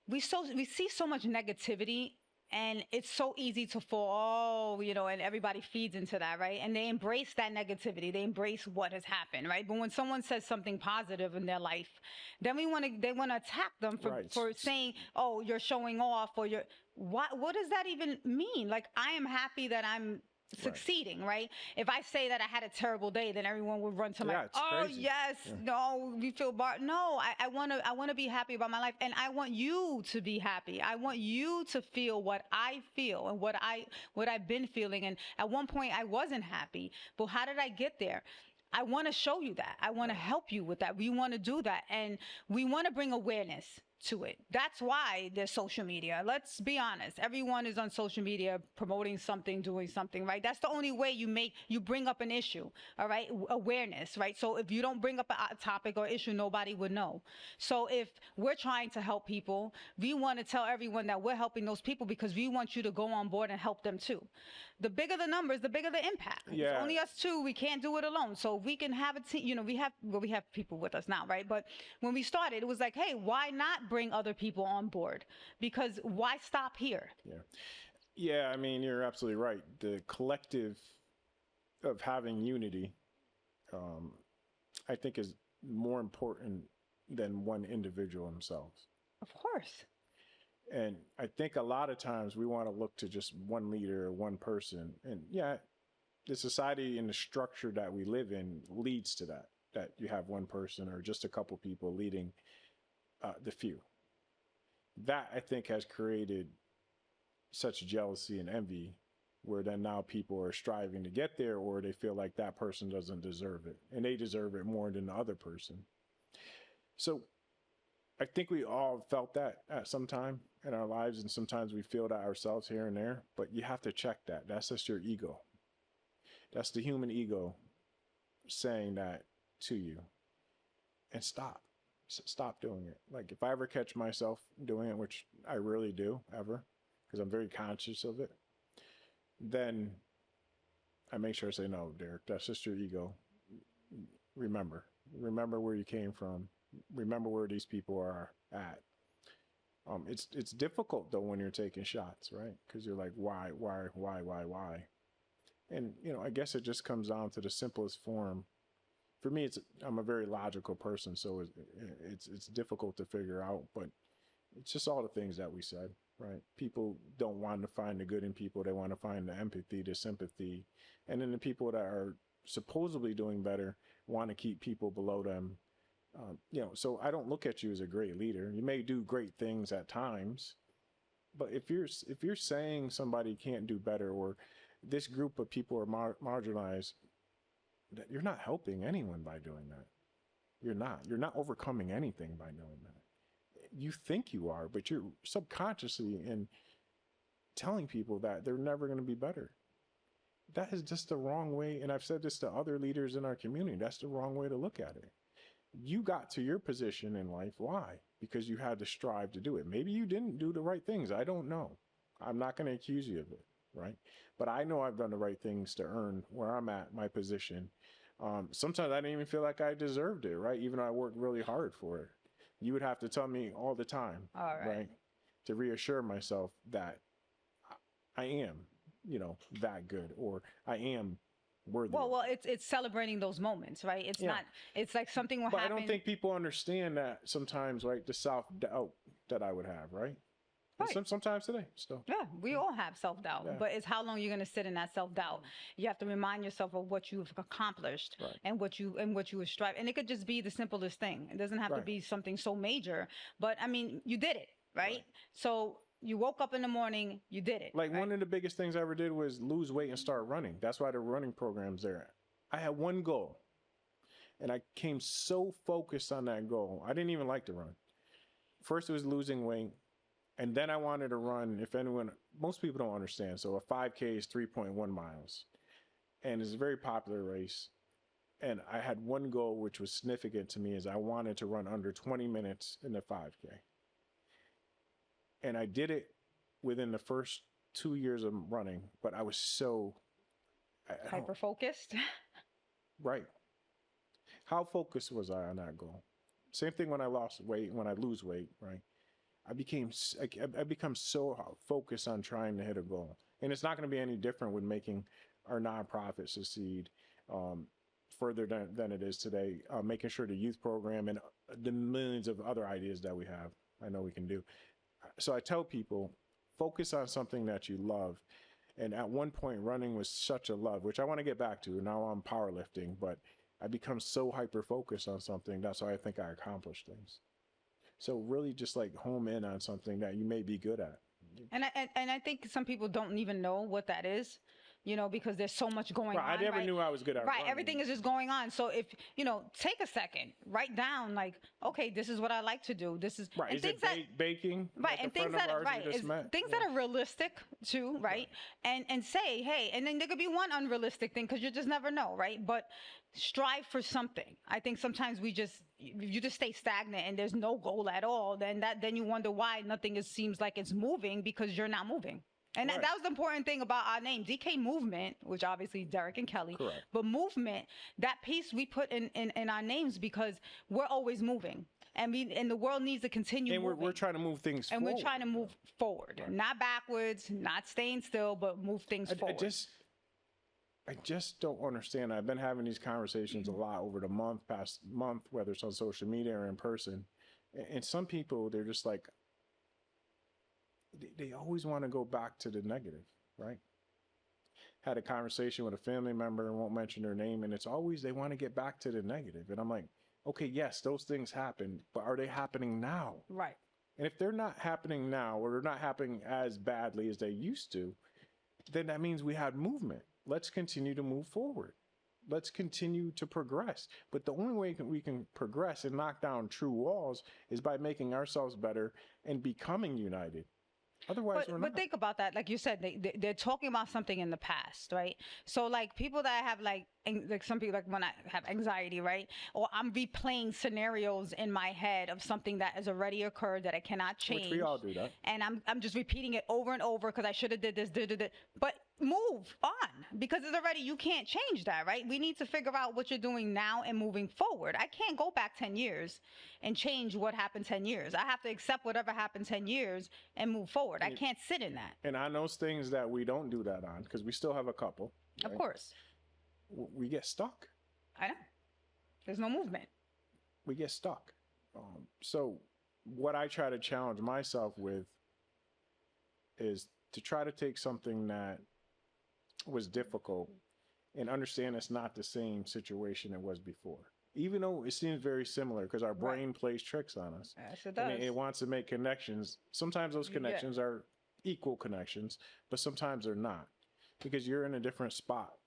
we see so much negativity, and it's so easy to fall, and everybody feeds into that, right? And they embrace that negativity. They embrace what has happened, right? But when someone says something positive in their life, then they want to attack them for saying, oh, you're showing off, or what does that even mean? Like, I am happy that I'm succeeding, right? If I say that I had a terrible day, then everyone would run to my, oh, crazy. Yes, yeah. No, we feel no, I want to be happy about my life, and I want you to be happy. I want you to feel what I feel and what I've been feeling. And at one point I wasn't happy, but how did I get there? I want to show you that. I want to help you with that. We want to do that, and we want to bring awareness to it. That's why there's social media. Let's be honest. Everyone is on social media promoting something, doing something, right? That's the only way you bring up an issue, all right? Awareness, right? So if you don't bring up a topic or issue, nobody would know. So if we're trying to help people, we want to tell everyone that we're helping those people, because we want you to go on board and help them too. The bigger the numbers, the bigger the impact. Yeah. It's only us two. We can't do it alone. So we can have a team, we have people with us now, right? But when we started, it was like, hey, why not bring other people on board? Because why stop here? Yeah. Yeah, I mean, you're absolutely right. The collective of having unity, I think, is more important than one individual themselves. Of course. And I think a lot of times we want to look to just one leader or one person. And yeah, the society and the structure that we live in leads to that you have one person or just a couple people leading the few. That, I think, has created such jealousy and envy, where then now people are striving to get there, or they feel like that person doesn't deserve it, and they deserve it more than the other person. So I think we all felt that at some time in our lives, and sometimes we feel that ourselves here and there, but you have to check that. That's just your ego. That's the human ego saying that to you. And stop. stop doing it. Like if I ever catch myself doing it, which I rarely do ever, because I'm very conscious of it, then I make sure I say, no, Derek, that's just your ego. Remember, remember where you came from. Remember where these people are at. It's difficult though when you're taking shots, right? Because you're like, why? And I guess it just comes down to the simplest form. For me, I'm a very logical person, so it's difficult to figure out, but it's just all the things that we said, right? People don't want to find the good in people; they want to find the empathy, the sympathy, and then the people that are supposedly doing better want to keep people below them. So I don't look at you as a great leader. You may do great things at times, but if you're saying somebody can't do better, or this group of people are marginalized, that you're not helping anyone by doing that. You're not overcoming anything by doing that. You think you are, but you're subconsciously in telling people that they're never going to be better. That is just the wrong way. And I've said this to other leaders in our community. That's the wrong way to look at it. You got to your position in life. Why? Because you had to strive to do it. Maybe you didn't do the right things. I don't know. I'm not going to accuse you of it, right? But I know I've done the right things to earn where I'm at, my position. Sometimes I didn't even feel like I deserved it, right? Even though I worked really hard for it. You would have to tell me all the time, All right. to reassure myself that I am, that good, or I am worthy. Well, it's celebrating those moments, right? It's Yeah. not. It's like something will But I happen. don't think people understand that sometimes, right? The self-doubt that I would have, right? And Right. sometimes today, still. Yeah, we all have self-doubt, Yeah. but it's how long you're going to sit in that self-doubt. You have to remind yourself of what you've accomplished, Right. and what you would strive. And it could just be the simplest thing. It doesn't have to Right. be something so major, but I mean, you did it, right? Right. So you woke up in the morning, you did it. Like right? one of the biggest things I ever did was lose weight and start running. That's why the running program's there. I had one goal, and I came so focused on that goal. I didn't even like to run. First, it was losing weight. And then I wanted to run, if anyone, most people don't understand. So a 5K is 3.1 miles. And it's a very popular race. And I had one goal, which was significant to me, is I wanted to run under 20 minutes in the 5K. And I did it within the first 2 years of running, but I was so Hyper focused. right. How focused was I on that goal? Same thing when I lost weight, when I lose weight, right? I become so focused on trying to hit a goal. And it's not going to be any different with making our nonprofit succeed further than it is today, making sure the youth program and the millions of other ideas that we have, I know we can do. So I tell people, focus on something that you love. And at one point, running was such a love, which I want to get back to. Now I'm powerlifting, but I become so hyper-focused on something. That's why I think I accomplish things. So really just like home in on something that you may be good at. And I think some people don't even know what that is, because there's so much going on. I never right? knew I was good at Right, running. everything is just going on. So if take a second, write down like, okay, this is what I like to do. This is Right. and Is things it baking? right, Like and a friend things of that ours right we just is met? things that are realistic too, right? And say, hey, and then there could be one unrealistic thing because you just never know, right? But strive for something. I think sometimes you just stay stagnant and there's no goal at all. Then you wonder why nothing seems like it's moving because you're not moving. And Right. that was the important thing about our name, DK Movement, which obviously Derek and Kelly. Correct. But movement, that piece we put in our names because we're always moving. And the world needs to continue And moving. we're trying to move things and forward. we're trying to move forward. Right. Not backwards, not staying still, but move things forward. I just don't understand. I've been having these conversations a lot over the past month, whether it's on social media or in person. And some people, they're just like, they always want to go back to the negative, right? Had a conversation with a family member and won't mention their name, and it's always they want to get back to the negative. And I'm like, okay, yes, those things happen, but are they happening now? Right. And if they're not happening now, or they're not happening as badly as they used to, then that means we had movement. Let's continue to move forward. Let's continue to progress. But the only way we can progress and knock down true walls is by making ourselves better and becoming united. Otherwise, we're But not. think about that. Like you said, they're talking about something in the past, right? So like people that have like some people like when I have anxiety, right? Or I'm replaying scenarios in my head of something that has already occurred that I cannot Which we change, all do that. and I'm just repeating it over and over because I should have did this, did. But move on because it's already you can't change that, right? We need to figure out what you're doing now and moving forward. I can't go back 10 years and change what happened 10 years. I have to accept whatever happened 10 years and move forward. I And, can't sit in that. and on those things that we don't do that on, because we still have a couple, Of right? course. We get stuck. I know. There's no movement. We get stuck. So what I try to challenge myself with is to try to take something that was difficult and understand it's not the same situation it was before. Even though it seems very similar because our brain Right. plays tricks on us. Yes, it And does. it wants to make connections. Sometimes those Yeah. connections are equal connections, but sometimes they're not because you're in a different spot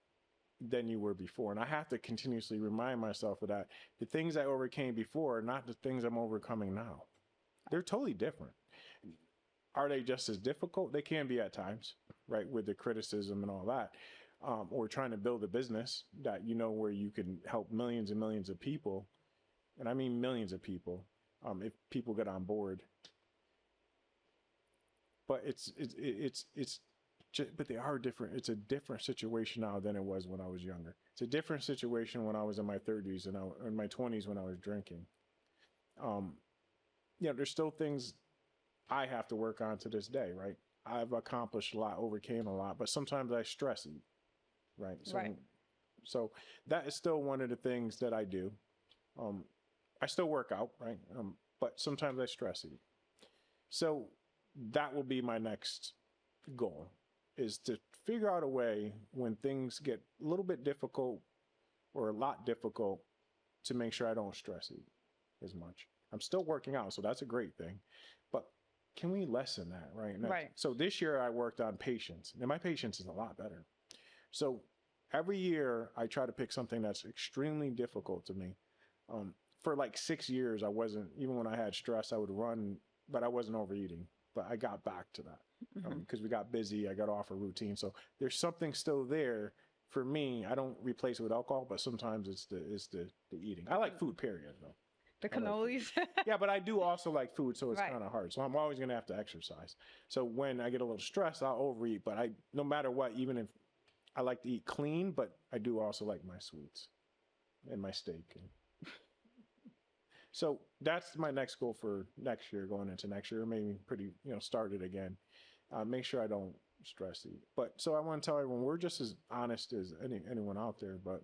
than you were before. And I have to continuously remind myself of that. The things I overcame before are not the things I'm overcoming now. They're totally different. Are they just as difficult? They can be at times, right? With the criticism and all that. Or trying to build a business that you know where you can help millions and millions of people, and I mean millions of people, if people get on board. But but they are different. It's a different situation now than it was when I was younger. It's a different situation when I was in my 30s and in my 20s when I was drinking. There's still things I have to work on to this day, right? I've accomplished a lot, overcame a lot, but sometimes I stress it, right? Right. So that is still one of the things that I do. I still work out, right? But sometimes I stress eat. So that will be my next goal, is to figure out a way when things get a little bit difficult or a lot difficult to make sure I don't stress eat as much. I'm still working out, so that's a great thing. But can we lessen that, right? Right. So this year I worked on patience, and my patience is a lot better. So every year I try to pick something that's extremely difficult to me. For like 6 years, I wasn't, even when I had stress, I would run, but I wasn't overeating. But I got back to that because we got busy. I got off a routine. So there's something still there for me. I don't replace it with alcohol, but sometimes it's the eating. I like food, period, though. The I like cannolis. Yeah, but I do also like food, so it's Right. kind of hard. So I'm always going to have to exercise. So when I get a little stressed, I'll overeat. But no matter what, even if I like to eat clean, but I do also like my sweets and my steak. So that's my next goal for next year, going into next year, maybe start it again. Make sure I don't stress eat. But so I want to tell everyone, we're just as honest as anyone out there, but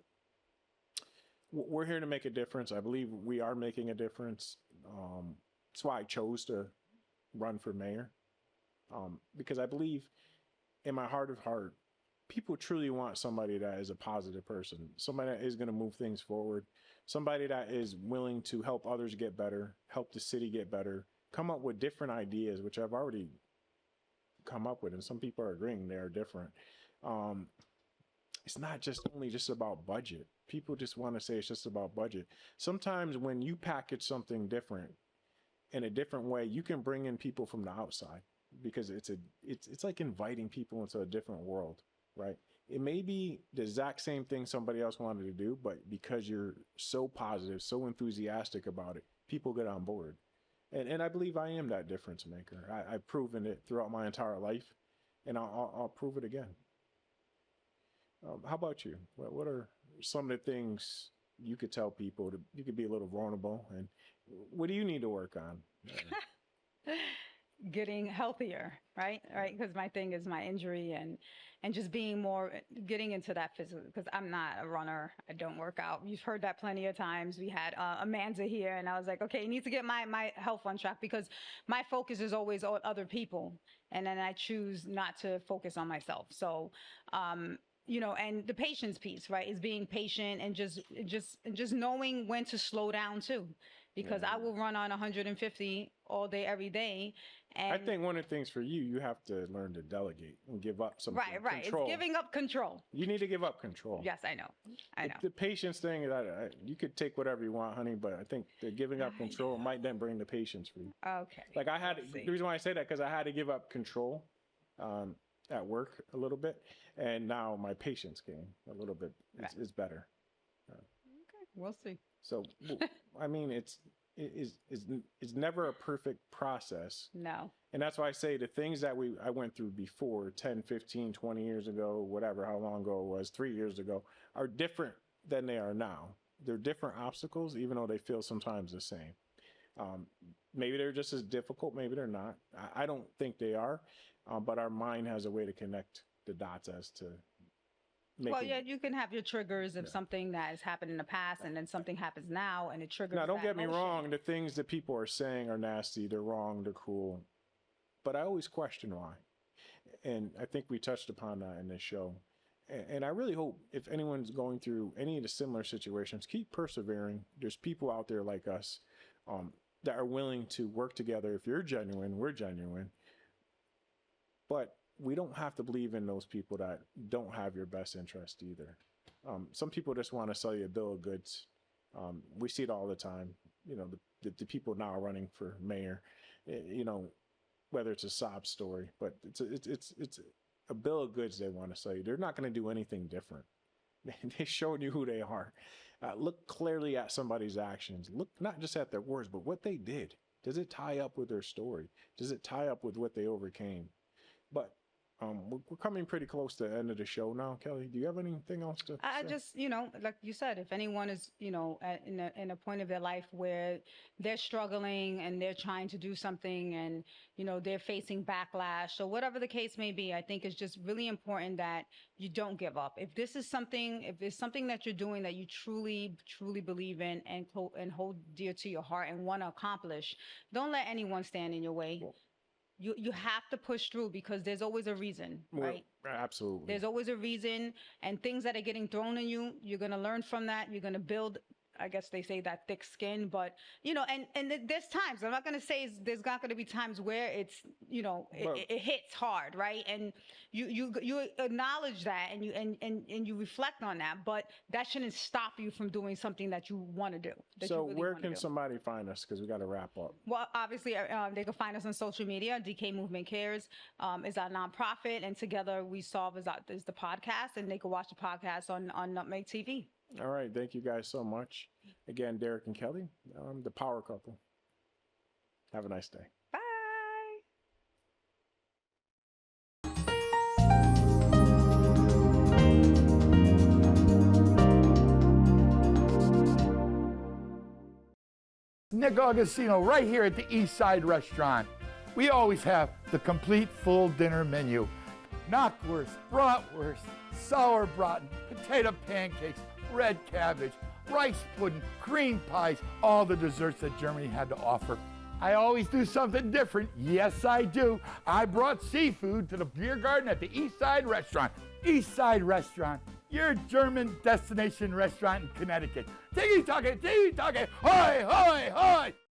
we're here to make a difference. I believe we are making a difference. That's why I chose to run for mayor, because I believe in my heart of heart, people truly want somebody that is a positive person, somebody that is going to move things forward, somebody that is willing to help others get better, help the city get better, come up with different ideas, which I've already come up with, and some people are agreeing they are different. It's not only just about budget. People just want to say it's just about budget. Sometimes when you package something different in a different way, you can bring in people from the outside, because it's like inviting people into a different world, right? It may be the exact same thing somebody else wanted to do, but because you're so positive, so enthusiastic about it, people get on board. And I believe I am that difference maker. I've proven it throughout my entire life, and I'll prove it again. How about you? What are some of the things you could tell people you could be a little vulnerable, and what do you need to work on? Getting healthier, right? Right. Because my thing is my injury and just being more getting into that physical. Because I'm not a runner. I don't work out. You've heard that plenty of times. We had Amanda here, and I was like, okay, you need to get my health on track, because my focus is always on other people, and then I choose not to focus on myself. So, and the patience piece, right, is being patient and just knowing when to slow down too, because I will run on 150 all day, every day, And I think one of the things for you, you have to learn to delegate and give up some right. control. It's giving up control. You need to give up control. Yes, I know. The patience thing, you could take whatever you want, honey, but I think the giving up control might then bring the patience for you. Okay. Like the reason why I say that, because I had to give up control at work a little bit, and now my patience game a little bit is better. Okay, we'll see. So, I mean, it's never a perfect process. No. And that's why I say the things that I went through before 10, 15, 20 years ago, whatever, how long ago it was, 3 years ago, are different than they are now. They're different obstacles, even though they feel sometimes the same. Maybe they're just as difficult. Maybe they're not. I don't think they are. But our mind has a way to connect the dots as to well, yeah, you can have your triggers of something that has happened in the past, and then something happens now, and it triggers. Now, don't get me emotion. wrong. The things that people are saying are nasty. They're wrong. They're cruel. But I always question why. And I think we touched upon that in this show. And I really hope if anyone's going through any of the similar situations, keep persevering. There's people out there like us that are willing to work together. If you're genuine, we're genuine. But we don't have to believe in those people that don't have your best interest either. Some people just want to sell you a bill of goods. We see it all the time. You know, the people now running for mayor, you know, whether it's a sob story, but it's a bill of goods they want to sell you. They're not going to do anything different. They showed you who they are. Look clearly at somebody's actions. Look not just at their words, but what they did. Does it tie up with their story? Does it tie up with what they overcame? But we're coming pretty close to the end of the show now. Kelly, do you have anything else to say? I just, you know, like you said, if anyone is, you know, in a point of their life where they're struggling and they're trying to do something and, you know, they're facing backlash or whatever the case may be, I think it's just really important that you don't give up. If this is something, if it's something that you're doing that you truly, truly believe in and hold dear to your heart and want to accomplish, don't let anyone stand in your way. Well, you have to push through because there's always a reason, right? Absolutely. There's always a reason, and things that are getting thrown at you, you're going to learn from that. You're going to build, I guess they say, that thick skin, but you know, and there's times, I'm not going to say there's not going to be times where it's, you know, it hits hard, right? And you acknowledge that and you reflect on that, but that shouldn't stop you from doing something that you want to do. So where can somebody find us? Because we got to wrap up. Well, obviously, they can find us on social media. DK Movement Cares is our nonprofit, and Together We Solve is the podcast, and they can watch the podcast on Nutmeg TV. All right. Thank you guys so much. Again, Derek and Kelly, the power couple. Have a nice day. Bye. Nick Augustino right here at the East Side Restaurant. We always have the complete full dinner menu. Knockwurst, bratwurst, sauerbraten, potato pancakes, red cabbage, rice pudding, cream pies, all the desserts that Germany had to offer. I always do something different. Yes, I do. I brought seafood to the beer garden at the East Side Restaurant. East Side Restaurant, your German destination restaurant in Connecticut. Tiki-taka, hoy, hoy, hoy!